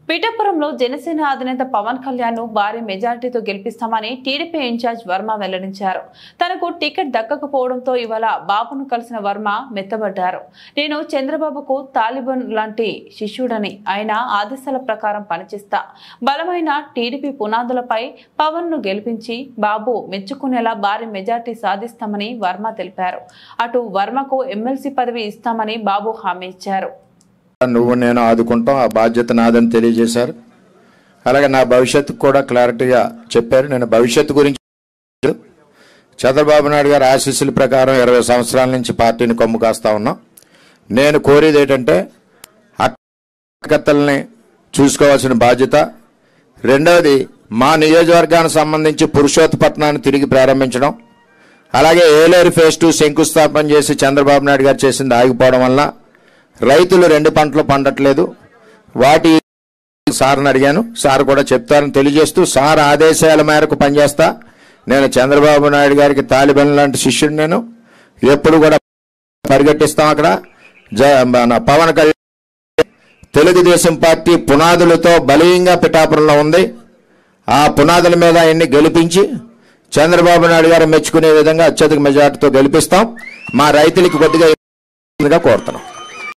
పిఠాపురంలో జనసేన అధినేత పవన్ కళ్యాణ్ ను భారీ మెజారిటీతో గెలిపిస్తామని టీడీపీ ఇన్ఛార్జ్ వర్మ వెల్లడించారు. తనకు టికెట్ దక్కకపోవడంతో ఇవాళ బాబును కలిసిన వర్మ మెత్తబడ్డారు. నేను చంద్రబాబుకు తాలిబాన్ లాంటి శిష్యుడని, ఆయన ఆదేశాల ప్రకారం పనిచేస్తా. బలమైన టీడీపీ పునాదులపై పవన్ ను గెలిపించి బాబు మెచ్చుకునేలా భారీ మెజారిటీ సాధిస్తామని వర్మ తెలిపారు. అటు వర్మకు ఎమ్మెల్సీ పదవి ఇస్తామని బాబు హామీ ఇచ్చారు. నువ్వు నేను ఆదుకుంటాం, ఆ బాధ్యత నాదని తెలియజేశారు. అలాగే నా భవిష్యత్తు కూడా క్లారిటీగా చెప్పారు. నేను భవిష్యత్తు గురించి చంద్రబాబు నాయుడు గారి ఆశీస్సుల ప్రకారం 20 సంవత్సరాల నుంచి పార్టీని కొమ్ము కాస్తా ఉన్నాం. నేను కోరేది ఏంటంటే కార్యకర్తల్ని చూసుకోవాల్సిన బాధ్యత. రెండవది, మా నియోజకవర్గానికి సంబంధించి పురుషోత్తపట్నాన్ని తిరిగి ప్రారంభించడం, అలాగే ఏలేరు ఫేజ్ 2 శంకుస్థాపన చేసి చంద్రబాబు నాయుడు గారు చేసింది ఆగిపోవడం వల్ల రైతులు 2 పంటలు పండట్లేదు. వాటి సార్ని అడిగాను, సార్ కూడా చెప్తారని తెలియజేస్తూ, సార్ ఆదేశాల మేరకు పనిచేస్తా. నేను చంద్రబాబు నాయుడు గారికి తాలిబాన్ లాంటి శిష్యుడు. నేను ఎప్పుడు కూడా పరిగెట్టిస్తాం. అక్కడ పవన్ కళ్యాణ్ తెలుగుదేశం పార్టీ పునాదులతో బలీయంగా పిఠాపురంలో ఉంది. ఆ పునాదుల మీద ఆయన్ని గెలిపించి చంద్రబాబు నాయుడు గారు మెచ్చుకునే విధంగా అత్యధిక మెజార్టీతో గెలిపిస్తాం. మా రైతులకి కొద్దిగా కోరుతున్నాం.